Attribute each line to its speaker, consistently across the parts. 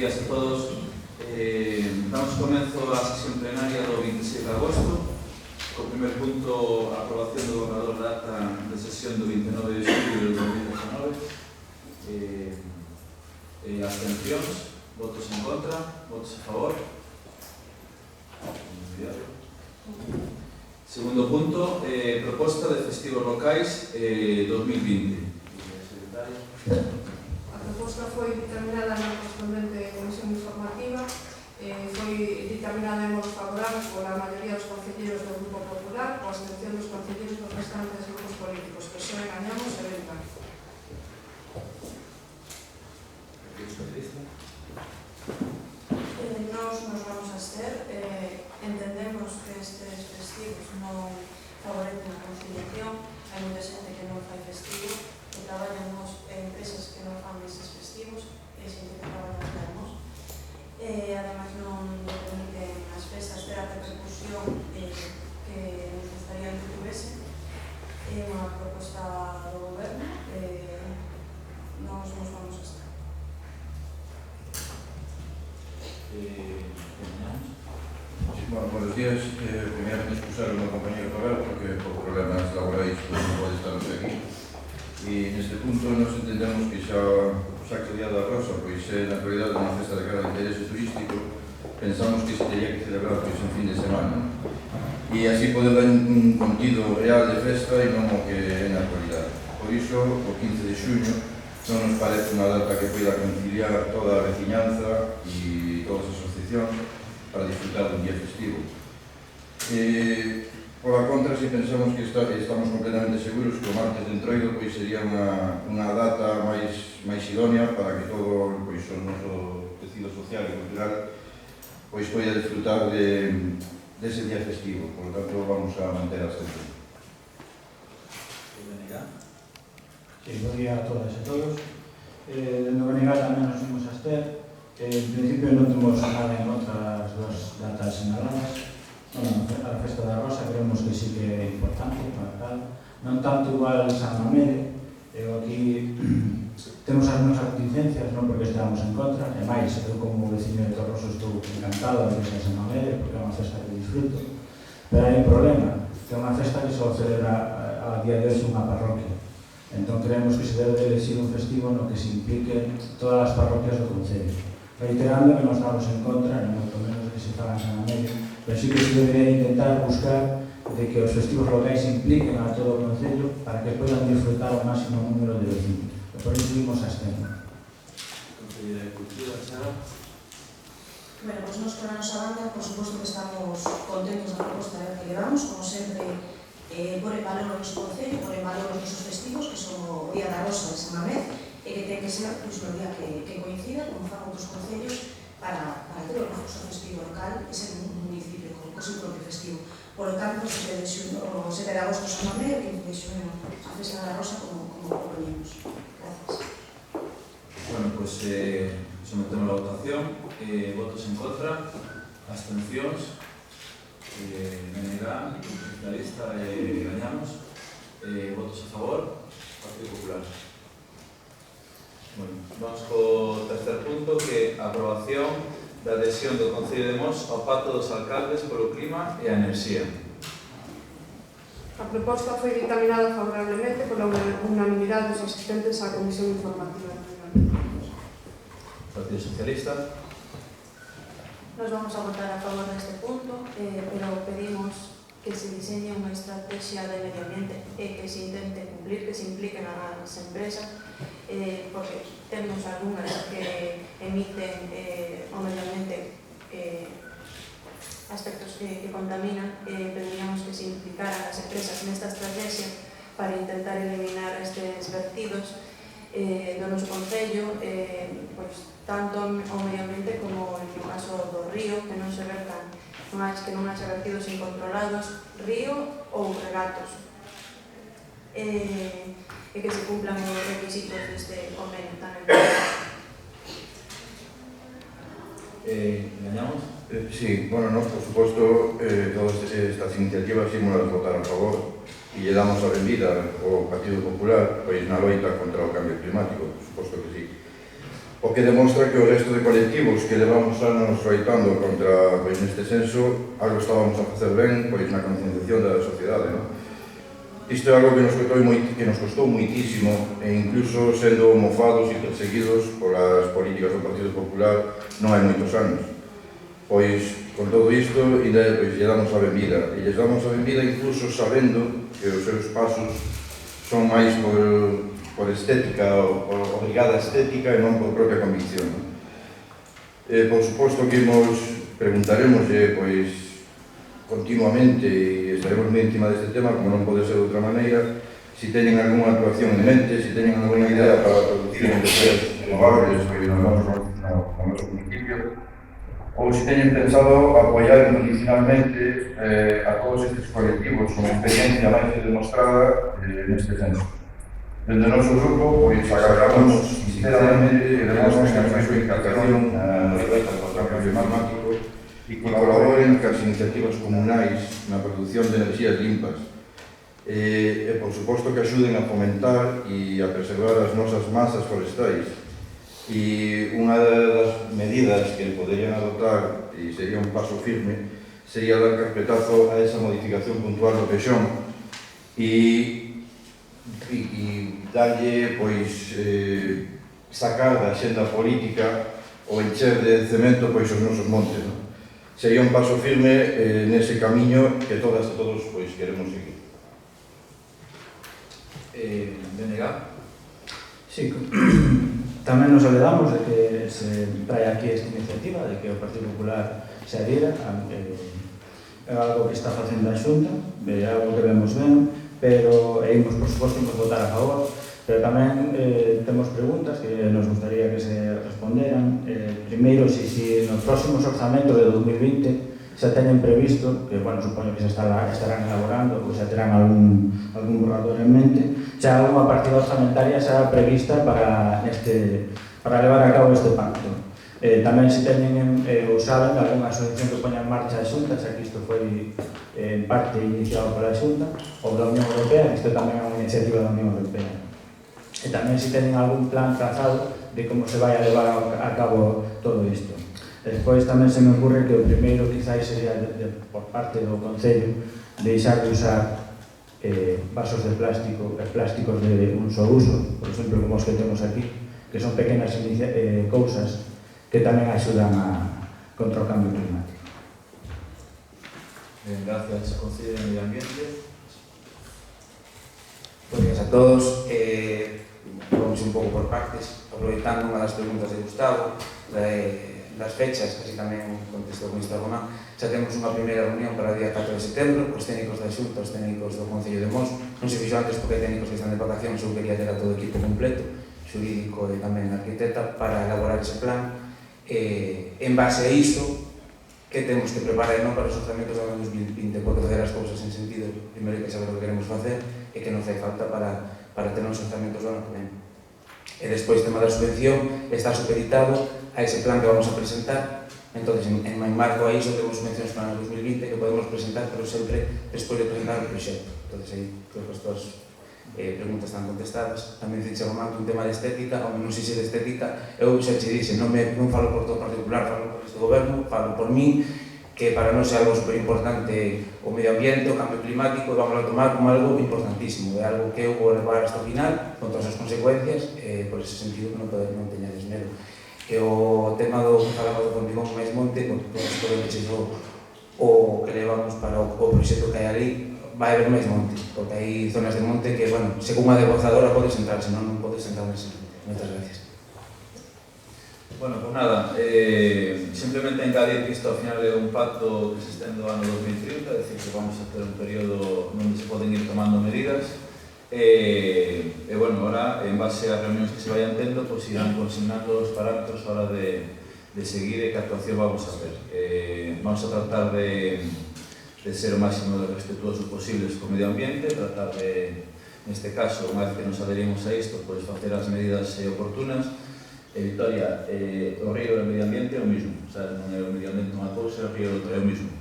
Speaker 1: días a todos. Damos comezo á sesión plenaria do 26 de agosto. Co primer punto, a aprobación do borrador da ata de sesión do 29 de xulio de 2019. Abstencións, votos en contra, votos a favor. Segundo punto, proposta de festivos locais 2020.
Speaker 2: A proposta foi dictaminada na correspondente comisión informativa, foi dictaminada en modo favorable pola maioría dos concelleiros do Grupo Popular, coa abstención dos concelleiros dos restantes grupos políticos, PSOE, Gañamos e Belga.
Speaker 3: Nos vamos a abster. Entendemos que estes festivos non favorecen a conciliación. Hai moita xente que non fai festivo, que traballamos en empresas que non fan estes festivos, e xente que traballa enfermos. Ademais, non permiten as festas ter a repercusión que nos gustaría que tuvese. É unha proposta do goberno. Nos vamos a estar.
Speaker 4: Bueno, buenos días. Primeramente excusar ao meu compañero Pavel porque por problemas laborais non pode estar aquí. E neste punto nos entendemos que xa o Saco Día da Rosa pois é na realidade unha festa de gran interese turístico. Pensamos que se teria que celebrar pois en fin de semana e así poder dar un contido real de festa e non o que é na actualidade. Por iso, o 15 de xuño non nos parece unha data que poida conciliar toda a veciñanza e todas as asociacións para disfrutar dun día festivo. Por a contra, se pensamos que estamos completamente seguros que o martes de Entroido pois sería unha data máis idónea para que todo pois, o noso tecido social e cultural pois poida disfrutar dese día festivo. Por lo tanto, vamos a manter a abstención.
Speaker 5: Sí, bo día a todas e todos. Dentro do Benegal tamén nos imos a abster. En principio non temos nada en contra das duas datas sinaladas. Bueno, a Festa da Rosa creemos que sí que é importante, marcada. Non tanto igual San Mamede. Aquí temos as nosas reticencias, non porque estamos en contra. E máis, eu como veciño de Torroso estou encantado de que sea San Mamede, porque é unha festa que disfruto. Pero hai un problema, que é unha festa que só celebra a día de hoxe unha parroquia. Entón creemos que se debe de elegir un festivo no que se impliquen todas as parroquias do concello. Reiterando que non estamos en contra, ni moito menos que se fagan San Mamede, pero sí que se debería intentar buscar de que os festivos locais impliquen a todo o concello para que podan disfrutar o máximo número de vecinos. E por iso vimos a abstención.
Speaker 1: Conselleira de Cultura, Sara.
Speaker 3: Bueno, pues nos por a nosa banda, por suposto que estamos contentos da proposta que levamos, como sempre, por en valor o noso concello, por en valor os nosos festivos, que son o Día da Rosa de San Mamede, e que ten que ser pois, no día que coincida, como fan outros concellos, para ter o noso festivo local e ser un municipio con o seu propio festivo. Por lo tanto, o 7 de agosto San Mamede, o 15 de xuño a Festa da Rosa, como propoñemos. Gracias.
Speaker 1: Bueno, pois sometemos a votación. Votos en contra, abstencións, Menegán, Socialista e Gañamos. Votos a favor, Partido Popular. Bueno, vamos co tercer punto, que é a aprobación da adhesión do Concello de Mos ao Pacto dos Alcaldes polo Clima e a Enerxía.
Speaker 2: A proposta foi dictaminada favorablemente pola unanimidade dos asistentes á comisión informativa.
Speaker 1: Partido Socialista.
Speaker 3: Nos vamos a votar a favor deste punto, pero pedimos que se diseñe unha estrategia de medio ambiente e que se intente cumplir, que se impliquen as empresas, porque temos algunhas que emiten o medio ambiente aspectos que contaminan, pedíamos que se implicaran as empresas nesta estrategia para intentar eliminar estes vertidos do noso concello, pois, tanto o medio ambiente como no caso do río, que non se vertan, que non haxa vertidos incontrolados, río ou regatos, e que se cumplan os requisitos deste convenio tan importante.
Speaker 1: Gañamos?
Speaker 4: Sí, bueno, nos, por suposto, todas estas iniciativas ímos a votar a favor e lle damos a benvida ao Partido Popular pois na loita contra o cambio climático, por suposto que sí. o que demostra que o resto de colectivos que levamos anos loitando contra, pois neste senso, algo estábamos a facer ben, pois na concienciación da sociedade, non? Isto é algo que nos costou moitísimo, e incluso sendo mofados e perseguidos polas políticas do Partido Popular non hai moitos anos. Pois, con todo isto, pois, lle damos a benvida. E lles damos a benvida incluso sabendo que os seus pasos son máis por estética, ou por obrigada estética e non por propia convicción. Por suposto que preguntaremoslle, pois, continuamente, e estaremos moi encima deste tema, como non pode ser de outra maneira, si teñen algunha actuación en mente, si teñen alguna idea para producir energías renovables no noso municipio, ou si teñen pensado apoiar medicinalmente a todos estes colectivos con experiencia máis demostrada neste senso. Desde o noso grupo, pois, agardamos sinceramente e demos a súa implicación na loita contra o cambio climático e que colaboren cas iniciativas comunais na produción de enerxías limpas e, por suposto, que axuden a fomentar e a preservar as nosas masas forestais. E unha das medidas que poderían adoptar, e sería un paso firme, sería dar carpetazo a esa modificación puntual do pexón e darlle, pois, sacar da xenda política o encher de cemento, pois, os nosos montes, non? Sería un paso firme nese camiño que todas e todos, pois, queremos seguir.
Speaker 1: Denega?
Speaker 5: Sí, tamén nos alegramos de que se traia aquí esta iniciativa, de que o Partido Popular se adhiera, é algo que está facendo a Xunta, é algo que vemos ben, pero por suposto, imos votar a favor, pero tamén temos preguntas que nos gustaría que se responderan. Primeiro, se nos próximos orzamentos de 2020 se teñen previsto, que, bueno, supoño que se estarán elaborando, ou se terán algún borrador en mente, xa algunha partida orzamentaria xa prevista para levar a cabo este pacto. Tamén se teñen ou saben algunha asociación que poña en marcha a Xunta, xa que isto foi en parte iniciado pola Xunta ou da Unión Europea, isto tamén é unha iniciativa da Unión Europea. E tamén se teñen algún plan trazado de como se vai a levar a cabo todo isto. Despois tamén se me ocurre que o primeiro quizáis sería por parte do Concello deixar de usar vasos de plástico, plásticos de un só uso, por exemplo, como os que temos aquí, que son pequenas cousas que tamén axudan contra o cambio climático.
Speaker 1: Gracias, Concello de Medio Ambiente.
Speaker 6: Gracias a todos. Vamos un pouco por partes, aproveitando unha das preguntas de Gustavo, das fechas, así tamén contestou con isto Román. Xa temos unha primeira reunión para o día 4 de setembro, os técnicos da Xunta, os técnicos do Concello de Mos. Non se fixo antes porque hai técnicos que están de vacacións, eu quería ter a todo o equipo completo, xurídico e tamén arquitecta, para elaborar ese plan. En base a iso, que temos que preparar non para os orzamentos do ano 2020, porque facer as cousas en sentido, primeiro hai que saber o que queremos facer e que non fai falta para ter os orzamentos do ano que ven. E despois, o tema da subvención está supeditado a ese plan que vamos a presentar. Entón, en marco a iso temos subvencións para o ano 2020 que podemos presentar, pero sempre despois de presentar o proxecto. Entón, aí creo que as todas preguntas están contestadas. Tamén dixe Román un tema de estética, ou non sei se de estética, eu xa che dixe, non falo por todo o Partido Popular, falo por este goberno, falo por mí, que para nós é algo superimportante o medio ambiente, o cambio climático, e vamos a tomar como algo importantísimo, é algo que eu vou levar hasta o final, con todas as consecuencias, por ese sentido non teñades medo. E o tema do que falamos do Contigón máis monte, con todo isto que chegou o que levamos para o proxecto que hai ali, vai haber máis monte, porque hai zonas de monte que, bueno, según a debozadora podes entrar, senón non podes entrar nese monte. Moitas gracias.
Speaker 1: Bueno, pues nada, simplemente engadir que isto ao final é un pacto que se estende ao ano 2030, é dicir, que vamos a ter un período onde se poden ir tomando medidas. Bueno, ahora, en base ás reunións que se vayan tendo, pues irán consignando os parámetros a hora de seguir e que actuación vamos a hacer. Vamos a tratar de ser o máximo de respetuosos posibles co medio ambiente, tratar de, neste caso, unha vez que nos adherimos a isto, pues facer as medidas oportunas. Victoria, o río e o medio ambiente é o mismo, o sea, non é o medio ambiente unha cousa, o río é o mismo.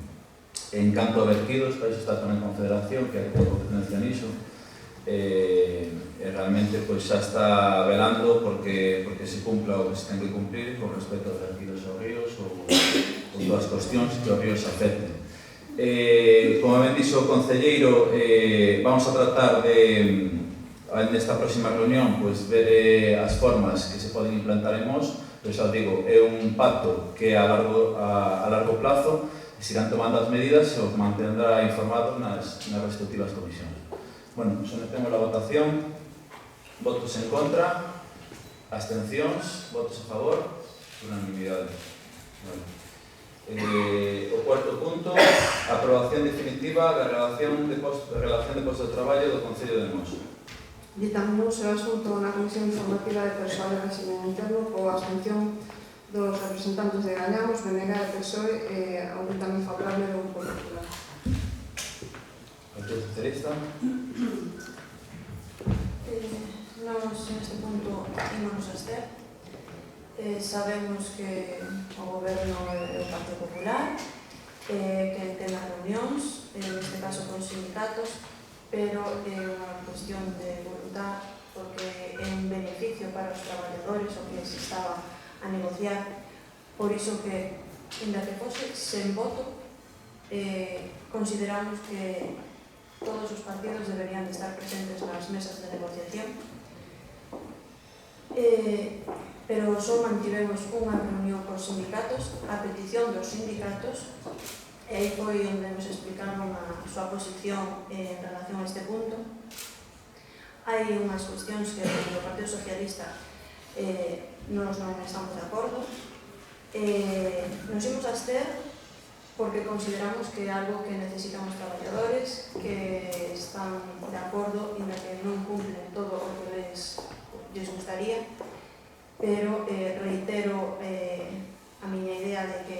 Speaker 1: En canto a vertidos, para iso está tamén a Confederación, que hai que ter competencia niso, realmente pois xa está velando porque se cumpla o que se ten que cumplir con respecto aos vertidos aos ríos ou todas as cuestións que os ríos afecten. Como ben dixo o concelleiro, vamos a tratar de, nesta próxima reunión, pois, ver as formas que se poden implantar en Mos, pero xa digo, é un pacto que a largo plazo se irán tomando as medidas e os mantendrá informados nas respectivas comisións. Bueno, sometemos a votación. Votos en contra, abstencións, votos a favor, unanimidade. Bueno. O cuarto punto, aprobación definitiva da relación de postos de traballo do Concello de Mos.
Speaker 2: Ditaminou-se o asunto na Comisión Informativa de Persoal de Régimen Interno coa abstención dos representantes de Gañamos, BNG e PSOE e a un ditamen favorable do Grupo Popular.
Speaker 1: Partido Socialista.
Speaker 3: Nos, neste punto, ímonos a abster. Sabemos que o Goberno é o Partido Popular, que ten as reunións, neste caso con sindicatos, pero é unha cuestión de voluntad, porque é un beneficio para os traballadores o que se estaba a negociar. Por iso que, ainda que fose sen voto, consideramos que todos os partidos deberían de estar presentes nas mesas de negociación. Pero só mantivemos unha reunión cos sindicatos, a petición dos sindicatos, e aí foi onde nos explicaron a súa posición en relación a este punto. Hai unhas cuestións que o Partido Socialista non estamos de acordo. Nos imos a abster porque consideramos que é algo que necesitan os traballadores, que están de acordo e que non cumplen todo o que les gustaría, pero reitero a miña idea de que,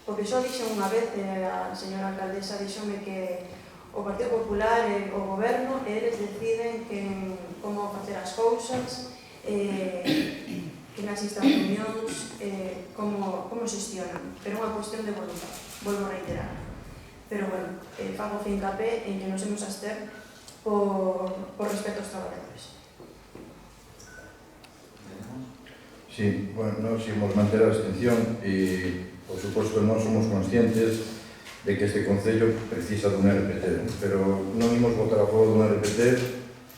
Speaker 3: porque só dixo unha vez, a señora alcaldesa dixome que o Partido Popular e o Goberno, eles deciden como facer as cousas, que nas reunións, como xestionan, pero é unha cuestión de voluntad, volvo a reiterar. Pero, bueno, fago fincapé en que nos imos a abster por respeto aos traballadores.
Speaker 4: Sí, bueno, nos íbamos manter a abstención e, por suposto, non somos conscientes de que este Concello precisa dun RPT, pero non imos votar a favor dun RPT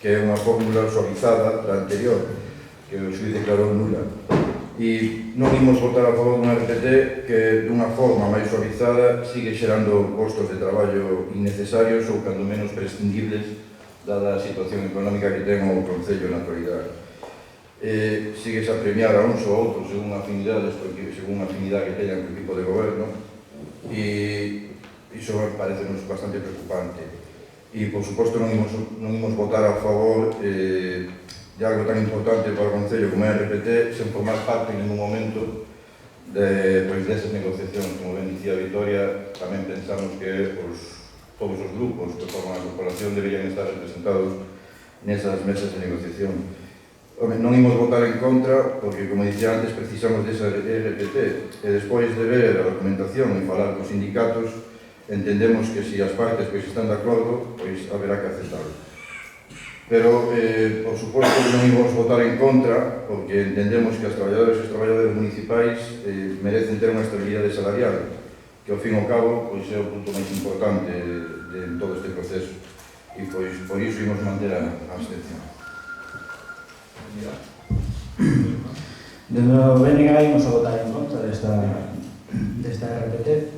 Speaker 4: que é unha fórmula suavizada da anterior, que o xuiz declarou nula. E non imos votar a favor dun RPT que, dunha forma máis suavizada, sigue xerando postos de traballo innecesarios ou, cando menos, prescindibles, dada a situación económica que ten o Concello na actualidade. Sigues a premiar a uns ou outros según afinidades, según a afinidade que teñan co equipo de goberno, e iso parece-nos bastante preocupante. E, por suposto, non imos votar a favor de algo tan importante para o Concello como é a RPT, sen formar parte en ningún momento desas negociacións. Como ben dicía Vitoria, tamén pensamos que todos os grupos que forman a corporación deberían estar representados nesas mesas de negociación. Non imos votar en contra porque, como dicía antes, precisamos desa RPT, e despois de ver a documentación e falar cos sindicatos, entendemos que se as partes están de acordo, pois haberá que aceptarlo. Pero, por suposto, non imos votar en contra porque entendemos que as traballadoras e os traballadores municipais merecen ter unha estabilidade salarial, que ao fin e ao cabo é o punto máis importante de todo este proceso. E pois por iso imos manter a abstención.
Speaker 5: Dende o BNG imos a votar en contra desta RPT.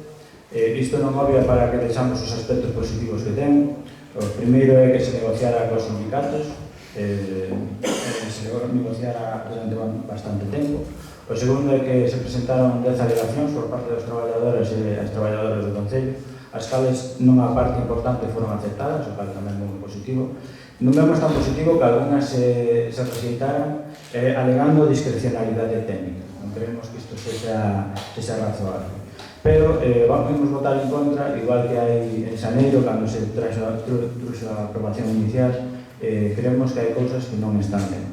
Speaker 5: Isto non obvia para que deixamos os aspectos positivos que ten. O primeiro é que se negociara cos sindicatos, se negociara durante bastante tempo. O segundo é que se presentaron 10 alegacións por parte dos traballadores e as traballadoras do Concello, as cales nunha parte importante foron aceptadas, o cal tamén é moi positivo. Non vemos tan positivo que algunhas se rexeitaran alegando discrecionalidade técnica. Non creemos que isto sexa razoable. Pero vamos votar en contra, igual que hai en Xaneiro, cando se truxo a aprobación inicial, creemos que hai cousas que non están ben.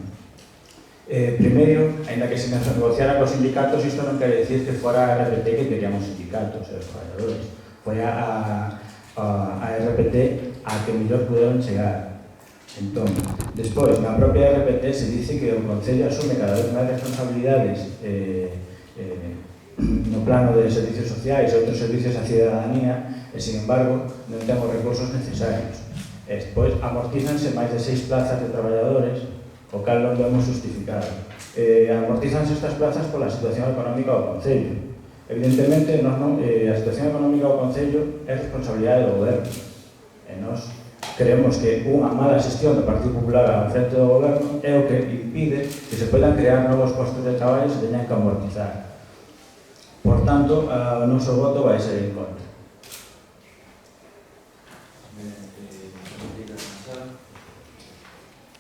Speaker 5: Primeiro, ainda que se negociara cos sindicatos, isto non quere decir que fora a RPT que queríamos sindicatos e os traballadores. Foi a RPT a que mellor puderon chegar. Entón, despois, na propia RPT se dice que o Concello asume cada vez máis responsabilidades no plano de servicios sociais e outros servicios á cidadanía e, sin embargo, non ten os recursos necesarios. E despois, amortízanse máis de 6 plazas de traballadores, o cal non vemos justificado. Amortízanse estas plazas pola situación económica do Concello. Evidentemente, a situación económica do Concello é responsabilidade do Goberno. E nós creemos que unha mala xestión do Partido Popular ao frente do Goberno é o que impide que se podan crear novos postos de traballo e se teñan que amortizar. Por tanto, o noso voto vai ser en contra.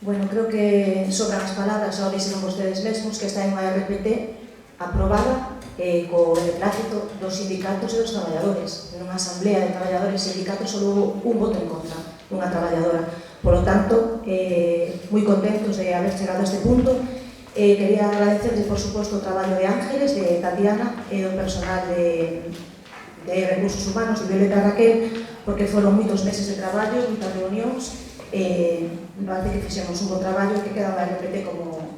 Speaker 3: Bueno, creo que sobran as palabras, xa o dixeron vostedes mesmos, que está en unha RPT aprobada co beneplácito dos sindicatos e dos traballadores. Nunha asamblea de traballadores e sindicatos só houve un voto en contra dunha traballadora. Por lo tanto, moi contentos de haber chegado a este punto. Quería agradecerles, por suposto, o traballo de Ángeles, de Tatiana e do personal de Recursos Humanos, de Violeta Raquel, porque foron moitos meses de traballo, moitas reunións, me parece que fixemos un bo traballo que queda unha RPT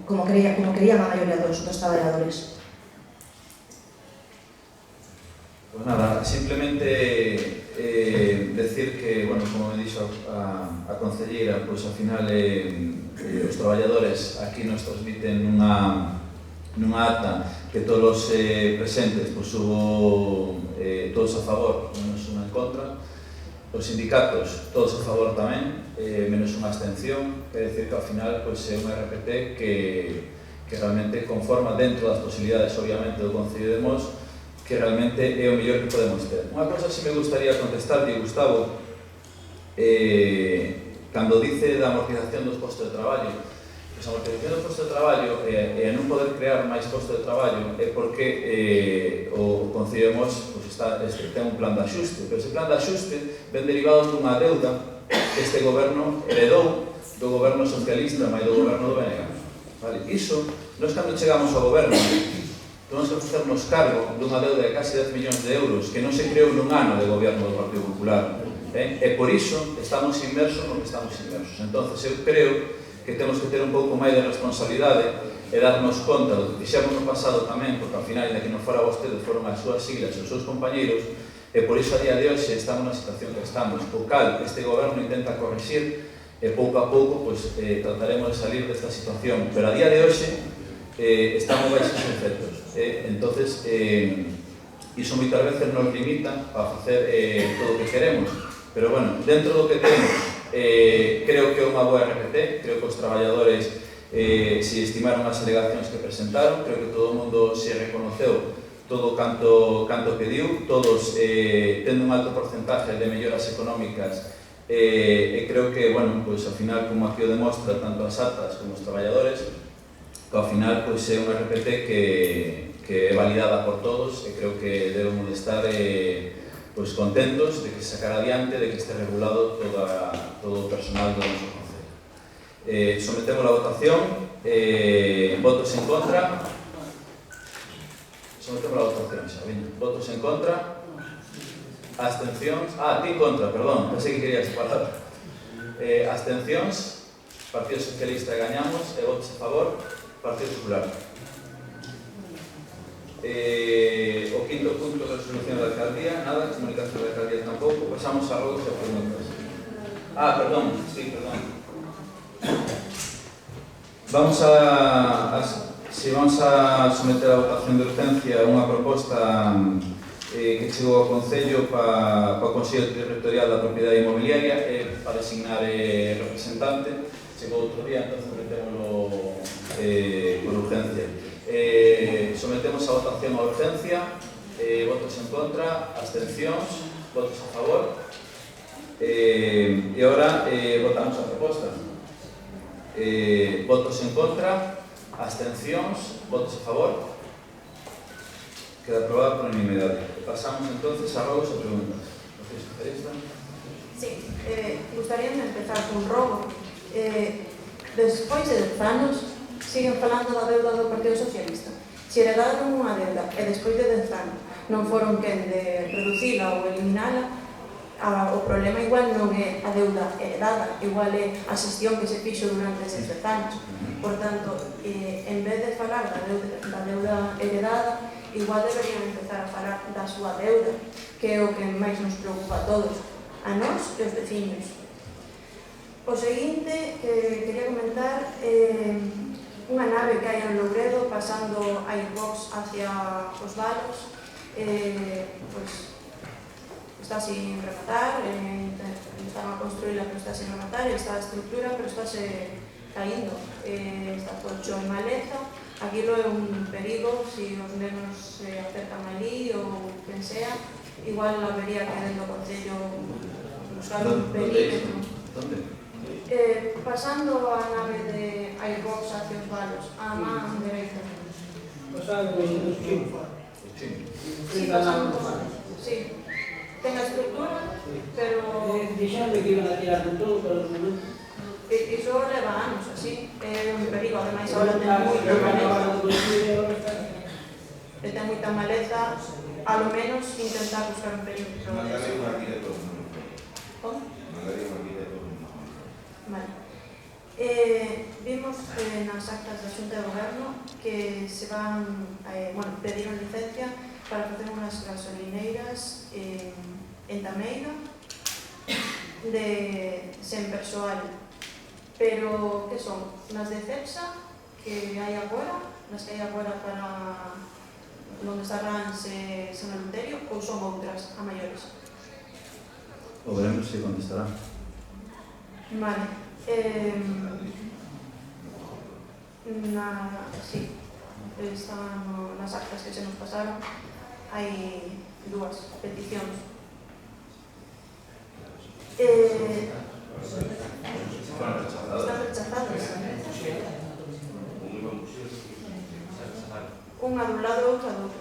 Speaker 3: como querían a maioría dos traballadores.
Speaker 1: Pues nada, simplemente decir que, bueno, como me dixo a concelleira, pues ao final os traballadores aquí nos transmiten nunha acta que todos os presentes pues, hubo todos a favor, menos unha en contra. Os sindicatos, todos a favor tamén, menos unha abstención. Quer decir que ao final pues, é unha RPT que realmente conforma dentro das posibilidades, obviamente, do Concello de Mos, que realmente é o mellor que podemos ter. Unha cosa que me gustaría contestarte, Gustavo, cando dice da amortización dos postos de traballo, a amortización dos postos de traballo e a non poder crear máis postos de traballo é porque o Concello de Mos pues, ten un plan de axuste, pero ese plan de axuste ven derivado dunha deuda que este goberno heredou do goberno socialista máis do goberno do BNG. Vale? Iso, nós cando chegamos ao goberno, temos que facernos cargo dunha deuda de casi 10 millóns de euros que non se creou nun ano de goberno do Partido Popular. E por iso estamos inmersos no que estamos inmersos. Entón, eu creo que temos que ter un pouco máis de responsabilidade e darnos conta do que fixemos no pasado tamén, porque ao final, ainda que non fora vostedes, foron as súas siglas e os seus compañeiros, e por iso a día de hoxe estamos na situación que estamos, o cal este goberno intenta corrixir e pouco a pouco pues, trataremos de salir desta situación. Pero a día de hoxe estamos baixos efectos. Entonces, iso moitas veces nos limita a facer todo o que queremos. Pero, bueno, dentro do que temos, creo que é unha boa RPT, creo que os traballadores se estimaron as alegacións que presentaron, creo que todo o mundo se reconoceu todo canto pediu, todos tendo un alto porcentaje de melloras económicas e creo que, bueno, pues, ao final, como aquí o demostra tanto as actas como os traballadores, que ao final pues, é unha RPT que é validada por todos e creo que debemos de estar pues, contentos de que se sacara adiante, de que este regulado todo o personal do noso Concello. Sometemos a votación, votos en contra, sometemos a votación xa, votos en contra, abstencións, ti en contra, perdón, pensei que querías falar. Abstencións, Partido Socialista gañamos, e votos a favor, Partido Popular. O quinto punto de resolución da alcaldía, nada, comunicación da alcaldía tampouco, pasamos a rogos e preguntas. Perdón, sí, perdón. Vamos a someter a votación de urgencia unha proposta que chegou ao Concello para o Consello Territorial da Propiedade Inmobiliaria para designar representante. Chegou outro día, entón metémoslo por urgencia. Sometemos a votación a urgencia, votos en contra, abstencións, votos a favor, e agora votamos a proposta. Votos en contra, abstencións, votos a favor, queda aprobada por unanimidade. Pasamos entonces a rogos e preguntas.
Speaker 2: Sí, gustaríame empezar con rogo. Despois de 10 anos, siguen falando da deuda do Partido Socialista. Se heredaron unha deuda e despois de 10 anos non foron quen de reducila ou eliminala,
Speaker 7: o problema igual non é a deuda heredada, igual é a xestión que se fixo durante estes 10 anos. Por tanto, en vez de falar da deuda heredada, igual deberían empezar a falar da súa deuda, que é o que máis nos preocupa a todos, a nós e os veciños. O seguinte que quería comentar é unha nave que hai en Louredo pasando a Xbox hacia os Valos, pois está sin rematar, están a construirla pero está sin rematar, está a estructura pero está caindo, está todo hecho en maleza. Aquilo é un perigo, se os nenos se acercan ali ou quen sea, igual habería que dentro do Concello buscar un perímetro.
Speaker 1: ¿Dónde?
Speaker 7: Pasando a nave de Airbox hacia os Valos, a man dereita.
Speaker 8: Pasando dos chimpos.
Speaker 7: Sí, pasando por Valos. Sí. Ten a estructura, pero...
Speaker 8: Dixame que iban a tirar con todo, pero no momento.
Speaker 7: Iso leva anos así, é un perigo, ademais agora ten moita maleza. Ten moita maleza, a lo menos intentar buscar un perímetro.
Speaker 4: Mandaré un arquitecto.
Speaker 7: Como?
Speaker 4: Mandaré un arquitecto.
Speaker 7: Vale. Vimos nas actas da Xunta de Goberno que se van, pediron licencia para facer unhas gasolineiras en Tameira sen persoal. Pero, que son? Nas de Cepsa, que hai agora, nas que hai agora para onde está Rans e San Eleuterio, ou son outras, a maiores?
Speaker 1: O veremos se contestará.
Speaker 7: Vale. Sí, está nas actas que se nos pasaron, hai dúas peticións.
Speaker 1: Están rechazadas.
Speaker 7: Están rechazadas. Unha dun lado e outra do outro.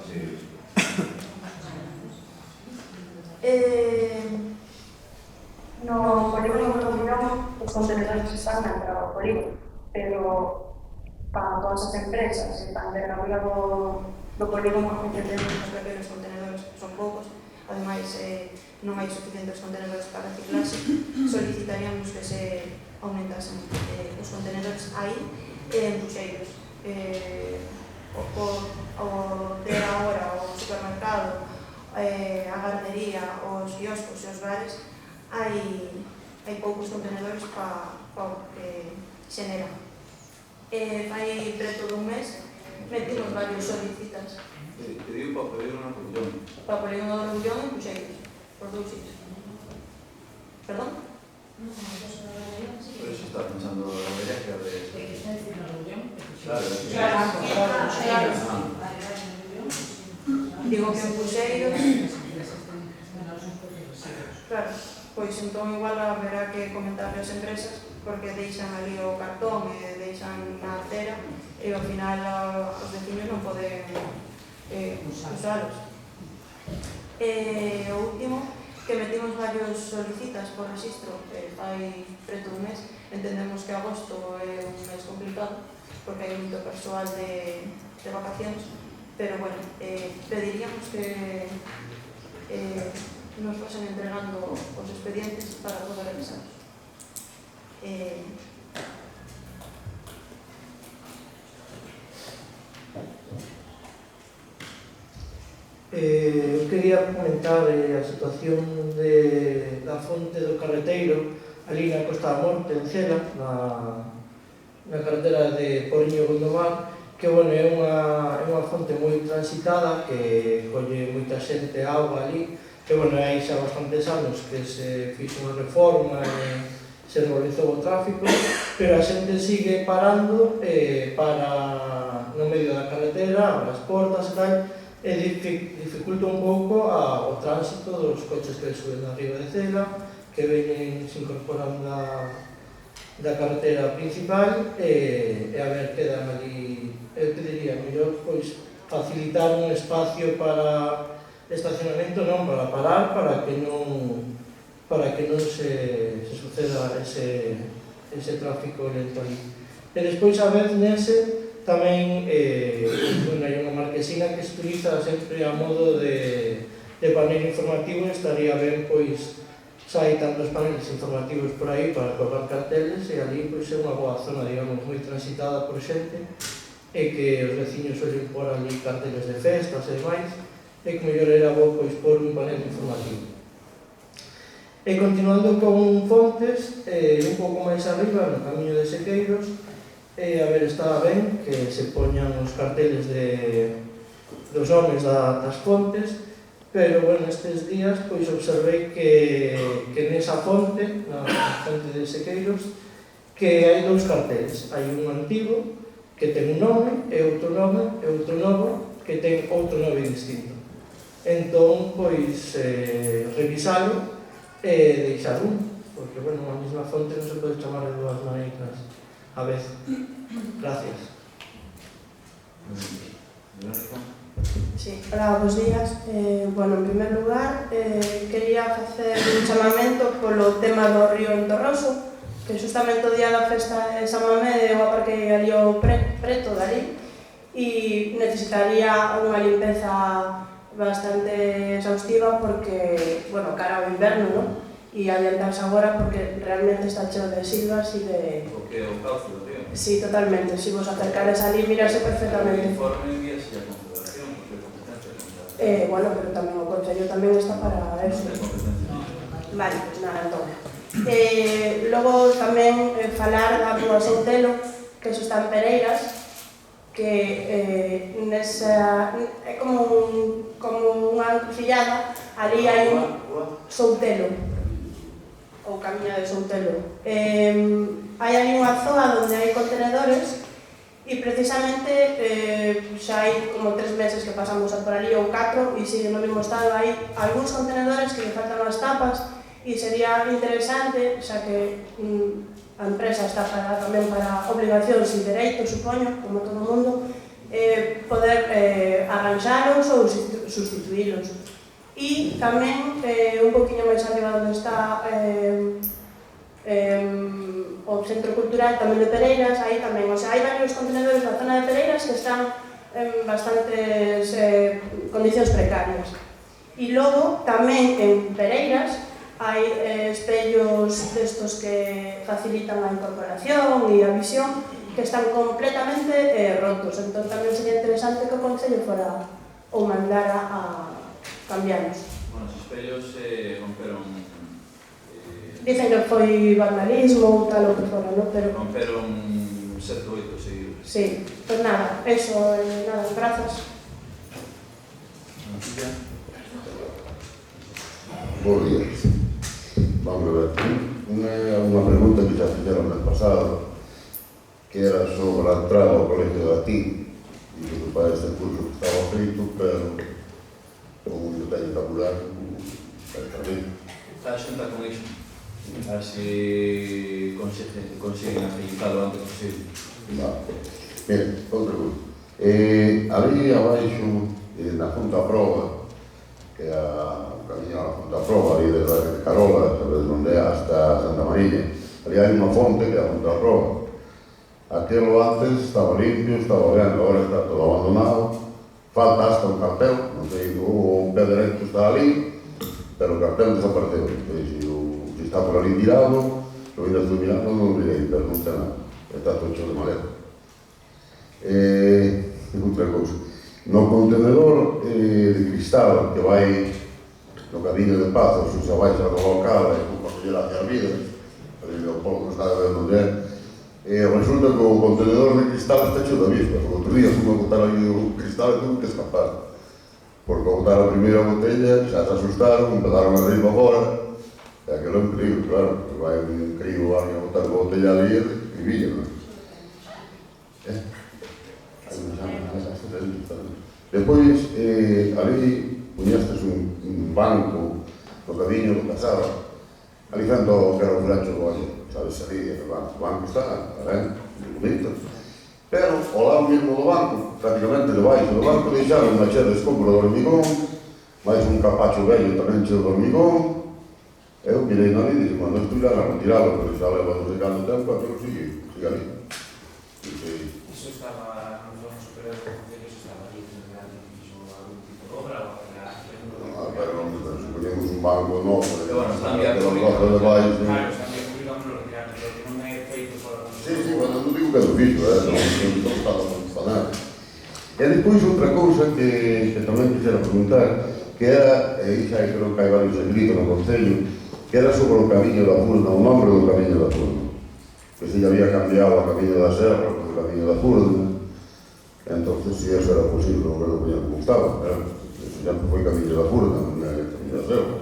Speaker 9: No polígono de Rubión, os contenedores están na entrada do polígono, pero para todas as empresas, para a envergadura do polígono,
Speaker 7: Entendemos que os contenedores son poucos, ademais non hai suficientes contenedores para reciclarse, solicitaríamos que se aumentasen os contenedores aí en Buxeiros. O ter agora o supermercado, a gardería, os quioscos e os bares, hai poucos contenedores para o que xeneran. Hai preto dun mes, metimos varios solicitas
Speaker 1: Te digo para pedir una cuestión.
Speaker 7: para o polígono de Rubión e Buxeiros, por dous sitios. Perdón?
Speaker 1: Por eso estaba pensando la derecha de... Claro.
Speaker 7: Claro. Digo que en Buxeiros... Claro, pois entón igual haberá que comentarle as empresas porque deixan ali o cartón e deixan na acera e ao final os veciños non poden usalos. O último, que metimos varios solicitas por registro fai preto un mes, entendemos que agosto é un mes complicado porque hai moito persoal de vacacións, pero bueno, pediríamos que nos pasen entregando os expedientes para poder revisarlos.
Speaker 10: Eu quería comentar a situación da fonte do carreteiro ali na Costa da Morte, en Cela, na carretera de Porriño Gondomar, que é unha fonte moi transitada, que colle moita xente auga ali, que hai xa bastantes anos que se fixo unha reforma e se regularizou o tráfico, pero a xente sigue parando para no medio da carretera, as portas e tal, e dificulta un pouco o tránsito dos coches que suben arriba de Cela, que veñen se incorporan da carretera principal e a ver, quedan ali, eu te diría, mellor facilitar un espacio para estacionamento, non para parar, para que non se suceda ese tráfico lento ali. E despois, a vez, nese tamén hai unha marquesina que se utiliza sempre a modo de panel informativo, estaría ben Sai tantos paneles informativos por aí para colgar carteles e ali pois, é unha boa zona, digamos, moi transitada por xente e que os veciños suelen pôr ali carteles de festas e demais e que mellor era bo pois, pôr un panel informativo. E continuando con Fontes, un pouco máis arriba, no camiño de Sequeiros, a ver, estaba ben que se poñan os carteles dos nomes das fontes, pero, bueno, estes días, pois, observei que nesa fonte, na fonte de Sequeiros, que hai dous carteles. Hai un antigo, que ten un nome, e outro nome, e outro novo, que ten outro nome distinto. Entón, pois, revisalo e deixar un, porque, bueno, a mesma fonte non se pode chamar de dúas maneiras a vez. Gracias.
Speaker 11: Sí, hola, bons días. Bueno, en primer lugar, quería facer un chamamento polo tema do río Entorroso, que justamente o día da festa de San Mamede eu aparquei ali o preto dali e necesitaría unha limpeza bastante exhaustiva porque, bueno, cara ao inverno, non? E adiantarse agora porque realmente está cheo de silvas e de...
Speaker 1: O que é o cauce do río?
Speaker 11: Sí, totalmente. Si vos acercares ali, mirase perfectamente.
Speaker 1: O informe envíase a Confederación, porque é competencia da Confederación.
Speaker 11: Bueno, pero tamén o Concello tamén está para eso. Vale, pues nada, entón. Logo tamén falar da Rúa Soutelo, que eso está en Pereiras, que nesa, é como unha encrucillada, ali hai un Soutelo, ou camiña de Soutelo. Hai ali unha zoa onde hai contenedores e precisamente xa hai como 3 meses que pasamos por ali ou 4 e sigue no mesmo estado. Hai algúns contenedores que lle faltan as tapas e sería interesante, xa que a empresa está tamén para obligacións e dereitos, supoño, como todo o mundo, poder arranxalos ou sustituílos. E tamén, un poquinho máis arriba onde está o Centro Cultural tamén de Pereiras, aí tamén, o sea, hai varios contenedores na zona de Pereiras que están en bastantes condicións precarias. E logo, tamén en Pereiras, hai espellos destos que facilitan a incorporación e a visión que están completamente rotos. Entón tamén sería interesante que o Concello fora ou mandara a cambiarlos.
Speaker 1: Bueno, os espellos romperon...
Speaker 11: Dicen que foi vandalismo ou tal o que fora, non? Pero...
Speaker 1: Romperon 7 ou 8 seguidos.
Speaker 11: Sí, pues nada, eso, nada, grazas.
Speaker 12: Bos días. Vamos a ver, unha pregunta que xa fixeron no pasado, que era sobre a entrada ao colegio de Atí, e que para este curso que estaba feito, pero como eu teño que apurar, tamén.
Speaker 1: Está a xunta con iso. A ver se consiguen agilizarlo antes posible.
Speaker 12: Vale. Bien, outra cousa. Ali abaixo, na Junta Proba, que é a camiño a Junta Proba, ali de Carola, sabes onde é, hasta Santa Mariña. Ali hai unha fonte que é a Junta Proba. Aquilo antes estaba limpio, estaba ben, agora está todo abandonado. Falta hasta un cartel, non sei, o pé derecho está ali, pero o cartel desapareceu. Se está por ali tirado, eu ainda estou mirando, non mirei, pero non está nada. Está todo hecho de maleta. Outra cousa. No contenedor de cristal que vai no camiño de Pazos, se baixa do local e con cordillera hacia Arvida, ali o pouco está de onde é, resulta que o contenedor de cristal está hecho de avispas. O outro día fui a botar ali o cristal e tuve que escapar. Porque ao botar a primeira botella xa se asustaron, empezaron a reír para fora. E aquilo é un crío, claro, que vai un crío a botar a botella ali e villa, non? Depois, ali puñestes un banco no camiño do Casaba, ali frente ao que era o Francho do Valle, sabes, ali o banco está ben, bonito, pero ao lado mesmo do banco, prácticamente debaixo do banco, deixaron unha chea de escombro de hormigón, máis un capacho vello tamén cheo de hormigón. Eu mirei na ali e dixen, cando estuviran a retiralo, pero xa leva non sei canto tempo, aquilo sigue ali.
Speaker 13: Iso estaba no Fondo Superior do Concello, estaba ali, en realidad, fixo algún tipo de obra ou era...
Speaker 12: Pero non, supoñemos un un banco novo,
Speaker 1: bueno, está bien,
Speaker 12: pero os costos de baixo.
Speaker 13: Claro, está bien, porque vamos a retirar, pero que non é feito por...
Speaker 12: Sí, bueno, non digo que é do fixo, non está para nada. E depois outra cousa que tamén quixera preguntar, que era, e xa creo que hai varios escritos no Concello, que era sobre o Camiño da Furna, o nombre do Camiño da Furna. Que se lle había cambiado a Camiño da Serra por o Camiño da Furna. Entonces, si eso era posible, o que non me gustaba, eso ya foi Camiño da Furna, non era Camiño da Serra.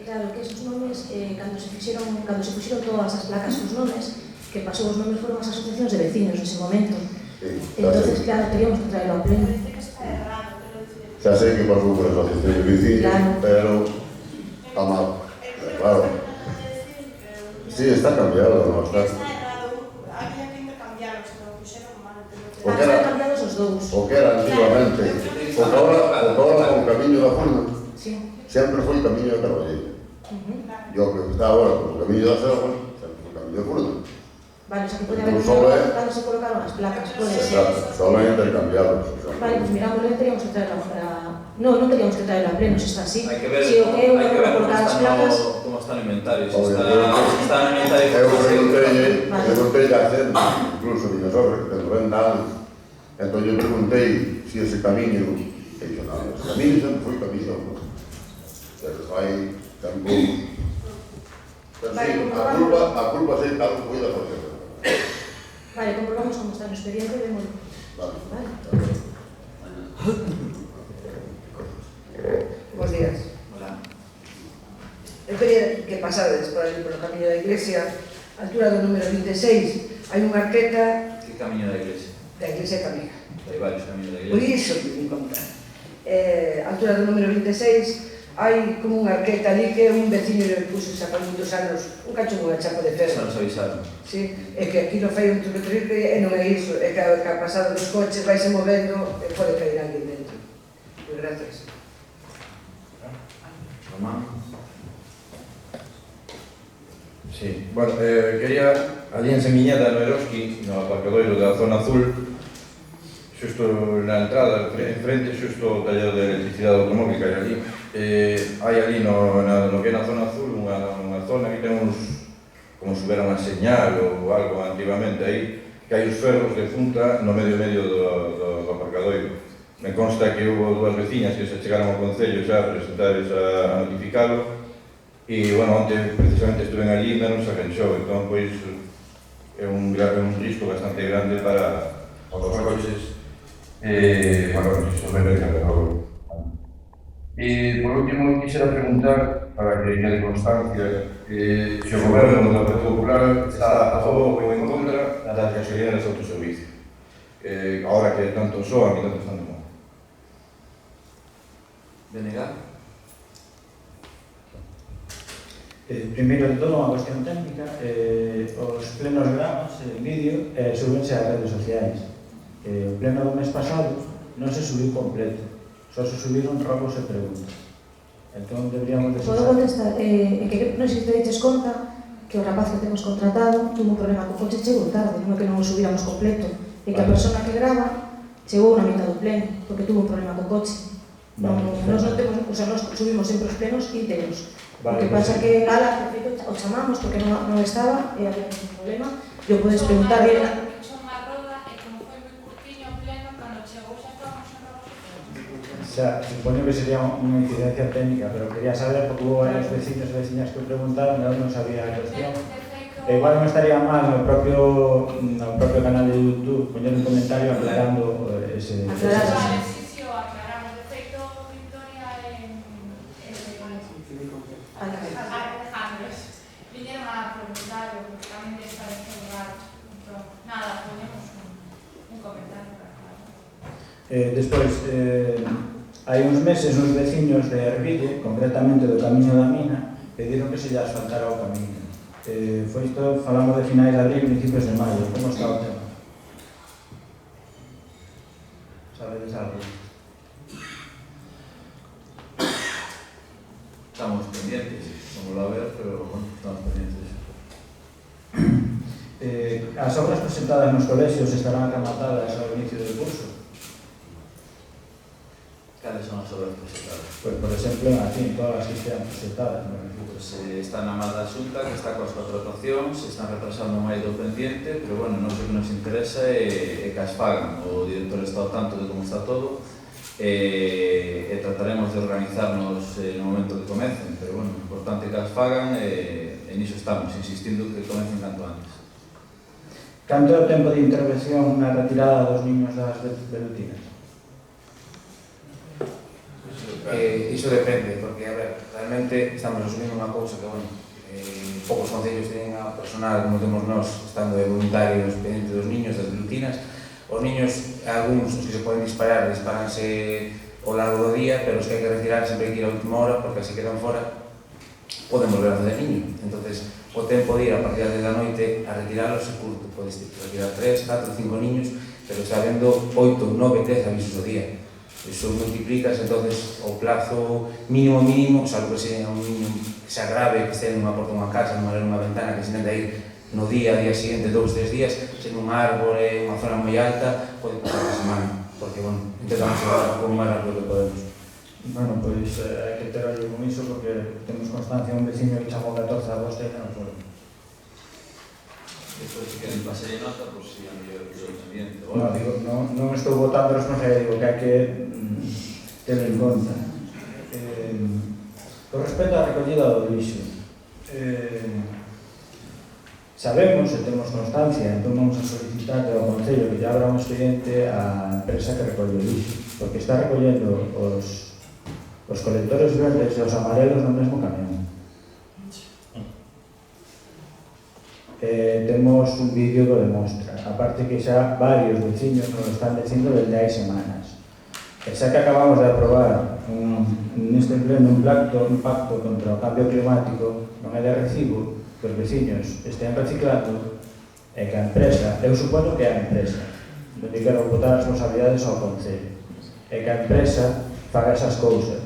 Speaker 3: Claro, que esos nomes, cando se puxeron todas as placas cos nomes, que pasou os nomes foron as asociacións de vecinos nese momento. Entonces, claro, teríamos que traerlo a pleno.
Speaker 12: Xa sei que pasou por as asociacións de vecinos, pero está mal, claro. Sí, está cambiado, non está.
Speaker 11: Había que intercambiarlo, se lo puxeron mal.
Speaker 3: Están cambiados os dous.
Speaker 12: O que era antiguamente, o que ahora con o Camiño da Furna, sempre foi Camiño da Carballeira. E o que está agora con o Camiño da Serra, sempre foi Camiño da Furna.
Speaker 3: Vale, o sea que pode haber cando se colocaron as placas, pode ser.
Speaker 12: Solo é intercambiados.
Speaker 3: Vale, pues mirámoslo, teríamos que traerlo para... No, non teríamos que traerlo a pleno, se está así.
Speaker 1: Hai que ver,
Speaker 3: si o que é unha colocar as placas...
Speaker 1: como está no inventario, se está no inventario...
Speaker 12: Eu preguntei a xente, incluso a miña sogra, que ten 90 anos, entón eu preguntei se ese camiño, e dixo, non, ese camiño sempre foi camiño, pero hai tempo... Pero sí, a culpa sei que algo foi da fortuna.
Speaker 3: Vale, comprobamos como está no expediente e vemos.
Speaker 12: Vale.
Speaker 14: Bos días.
Speaker 1: Hola.
Speaker 14: Eu quería que pasades por ali polo camiño da iglesia, a altura do número 26, hai unha arqueta
Speaker 1: Que camiño da iglesia?
Speaker 14: da iglesia Camiña.
Speaker 1: Hai varios camiños da
Speaker 14: Por
Speaker 1: iglesia.
Speaker 14: iso que me contar. A altura do número 26, hai como unha arqueta ali que un veciño le puxo xa para muitos anos un cacho unha chapa de ferro.
Speaker 1: Xa nos avisaron.
Speaker 14: Sí, é que aquí non fai un truque e non é iso, é que a pasada dos coches vaise movendo e pode caer alguén dentro. Pois gracias.
Speaker 1: Román.
Speaker 4: Sí, bueno, quería, allí en Semiñeda, no Eroski, no aparcadoiro da zona azul, xusto na entrada, en frente, xusto o taller de electricidade automóvica, e ali, hai ali no que é na zona azul, unha zona que ten uns, como se hubiera unha señal ou algo antigamente aí, que hai os ferros de punta no medio do aparcadoiro. Me consta que houve dúas veciñas que se chegaron ao Concello xa a presentarles a notificalo, e, bueno, onte precisamente estuven allí e non se arranxou, entón, pois, é un risco bastante grande para os coches. Bueno, iso me verga, pero... E, por último, quixera preguntar, para que quede constancia, se o Goberno do Partido Popular está a favor ou en contra das gasolineras de autoservicio. Ahora que tanto soan e tanto están de moda.
Speaker 1: Denegar?
Speaker 5: Primeiro de todo, unha cuestión técnica, os plenos gravados en vídeo súbense ás redes sociais. O pleno do mes pasado non se subiu completo, só se subiron robos e preguntas. Entón deberíamos de...
Speaker 3: Podo contestar, que non sei se te dices conta que o rapaz que temos contratado tuvo un problema co coche, chegou tarde, non é que non o subíramos completo, e que a persona que grava chegou na mitad do pleno, porque tuvo un problema co coche. Nos non temos, o sea, nos subimos sempre os plenos íntegros. O que pasa que Gala, perfecto, o chamamos porque non estaba e había un problema. Eu podes preguntar bien.
Speaker 5: Xa, supoño que sería unha incidencia técnica, pero quería saber porque hubo varios vecinos e veciñas que preguntaron e eu non sabía a cuestión. E igual non estaría mal no propio canal de YouTube poñer un comentario aclarando ese...
Speaker 15: Vale, sí, o aclaramos. De feito, Victoria Alejandros vinieron a preguntar porque tamén desta de este lugar. Entón, nada, poñemos un comentario para aclarar.
Speaker 5: Despois, hai uns meses uns veciños de Erville, concretamente do Camiño da Mina, pediron que se lle asfaltara o camiño. Foi isto, falamos de finais de abril, principios de maio. Como está o tema? Sabedes algo?
Speaker 1: Estamos pendientes, vamos a ver, pero bueno, estamos pendientes.
Speaker 5: As obras presentadas nos colexios estarán acamatadas ao inicio do curso?
Speaker 1: Cales son as as obras proxectadas.
Speaker 5: Pois, por exemplo, aquí, todas as que estean proxectadas,
Speaker 1: está na má da Xunta, que está coas contratacións, se están retrasando máis do pendiente, pero, bueno, non sei que nos interesa é que as fagan. O director está ao tanto de como está todo, e trataremos de organizarnos no momento que comecen, pero, bueno, o importante é que as fagan, e niso estamos, insistindo que comecen canto antes.
Speaker 5: Canto é o tempo de intervención na retirada dos niños das velutinas?
Speaker 6: Iso depende, porque, a ver, realmente estamos asumindo unha cousa que, bueno, poucos concellos teñen a personal como temos nós, estando de voluntarios pendientes dos niños, das velutinas. Os niños, algúns os que se poden disparar, disparanse ao largo do día, pero os que hai que retirar sempre hai que ir a última hora, porque así quedan fora, poden volver a fazer niño. Entonces, o tempo de ir a partir das 10 da noite a retiralos é curto, podes retirar 3, 4, 5 niños, pero está habendo 8, 9, 10 avisos ao día. Iso multiplicas, entonces o plazo mínimo, salvo que sea un niño que se agrave, que este nunha porta dunha casa, nunha ventana, que se intenta ir no día seguinte, 2, 3 días, se nun árbore, unha zona moi alta, pode pasar a semana, porque, bueno, intentamos llevar un pouco máis rápido que podemos.
Speaker 5: Bueno, pois hai que ter algo con iso, porque temos constancia de un veciño que chamou 14 de agosto e non foi.
Speaker 1: Despois, se queren pasar nota, pois si a mellor que o ambiente.
Speaker 5: Non, digo, non estou votando responsabilidade, digo que hai que ter en conta. Con respecto á recollida do lixo, sabemos e temos constancia, entón vamos a solicitar ao Concello que lle abra un expediente á empresa que recolle o lixo, porque está recollendo os colectores verdes e os amarelos no mesmo camión. Temos un vídeo que o demostra, aparte que xa varios veciños nos están dicindo desde hai semanas. E xa que acabamos de aprobar neste pleno un pacto contra o cambio climático, non é de recibo que os veciños estén reciclando e que a empresa, eu supoño que a empresa, non quero botar as responsabilidades ao Concello, e que a empresa faga esas cousas.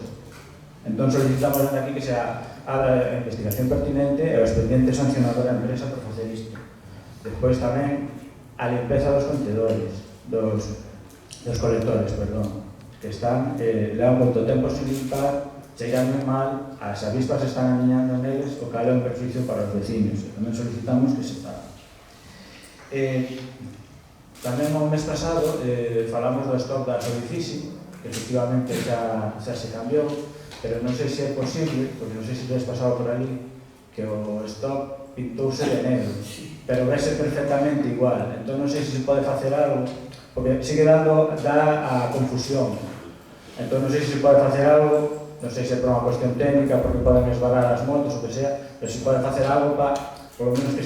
Speaker 5: Entón solicitamos aquí que se abra a investigación pertinente e o expediente sancionador da empresa por facer isto. Despois tamén a limpeza dos contedores, dos colectores, perdón, que están, levan moito tempo sin limpar, cheiran moi mal, as avispas están aniñando neles, o cal é un perjuicio para os veciños, e tamén solicitamos que se faga. Tamén o mes pasado falamos do stock da Solifisi, que efectivamente xa se cambiou, pero non sei se é posible, porque non sei se tedes pasado por ali, que o stock pintouse de negro, pero vese perfectamente igual. Entón non sei se se pode facer algo, porque sigue dá a confusión. Entón non sei se se pode facer algo, non sei se é por unha cuestión técnica, porque poden esbalar as motos, o que sea, pero se pode facer algo para, por lo menos, que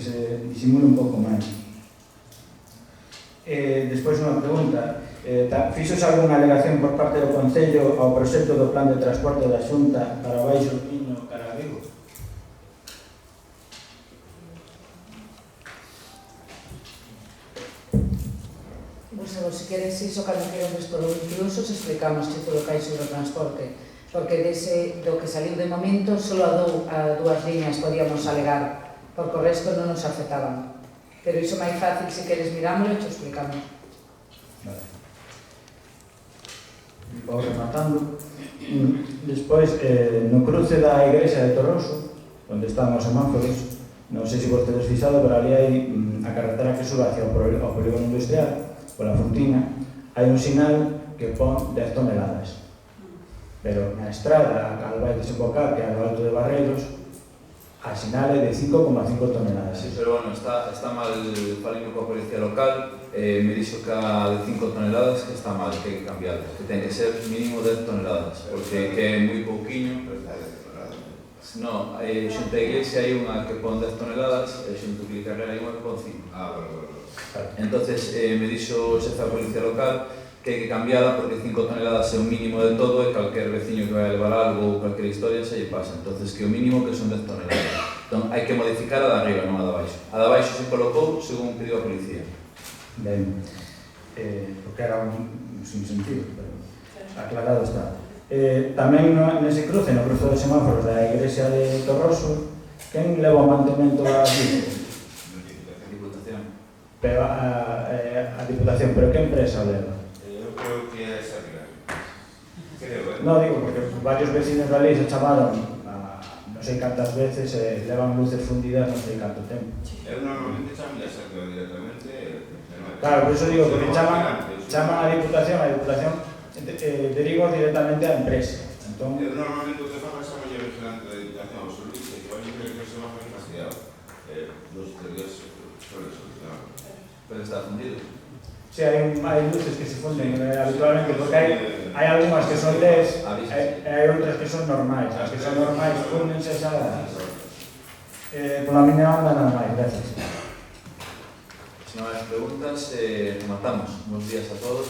Speaker 5: se disimule un pouco máis. Despois unha pregunta, fixose algunha alegación por parte do Concello ao proxecto do plan de transporte da Xunta para Baixo Miño cara a Vigo?
Speaker 14: Pois, se queres iso, cando queres por incluso, explicamos que todo o que hai sobre o transporte, porque do que saliu de momento, só a dúas líneas podíamos alegar, porque o resto non nos afectaban. Pero iso é máis fácil, se queres mirámoslo e te explicamos.
Speaker 5: Vale. Vou rematando. Despois, no cruce da igrexa de Torroso, onde están os semáforos, non sei se vos tedes fixado, pero ali hai a carretera que sube hacia o polígono industrial, pola Fontina, hai un sinal que pon 10 toneladas. Pero na estrada, al vai desembocar, que é ao alto de Barreiros, a sinal é de 5,5 toneladas.
Speaker 1: Sí, pero bueno, está mal, falando coa policía local, me dixo que a de 5 toneladas que está mal, que hai que cambiar, que ten que ser mínimo 10 toneladas, porque que é moi pouquiño. No, xunto a iglesia hai unha que pon 10 toneladas, e xunto a Clicarrera hai unha que pon 5. Entonces me dixo o xefe da policía local que hai que cambiada porque 5 toneladas é o mínimo de todo e calquer veciño que vai a levar algo ou calquer historia se lle pasa. Entonces que o mínimo que son 10 toneladas. Entón hai que modificar a da arriba, non a da baixo. A da baixo se colocou según pediu a policía.
Speaker 5: Ben, porque era un sinsentido, pero aclarado está. Tamén nese cruce, no cruce dos semáforos da igrexa de Torroso, quen leva o mantemento da Diputación? Pero a Diputación, pero que empresa leva?
Speaker 16: Eu creo que é Sarriá.
Speaker 5: No, digo, porque varios vecinos da lei se chamaron non sei cantas veces e levan luces fundidas non sei canto tempo.
Speaker 16: Eu normalmente chamo a sector directamente.
Speaker 5: Claro, por iso digo que chaman a Diputación deriva directamente á empresa. Entón,
Speaker 16: Eu normalmente o que fago é chamar ao vigilante da Diputación ao servicio e vai ver que se va a fazer castigado. Los teorías suele solucionar.
Speaker 1: Pero está fundido.
Speaker 5: Sí, hai luces que se funden habitualmente, porque hai algunhas que son LEDs e hai outras que son normais. As que son normais fundense xa... Pola miña onda normais, gracias.
Speaker 1: Si non hai preguntas, rematamos. Bons días a todos.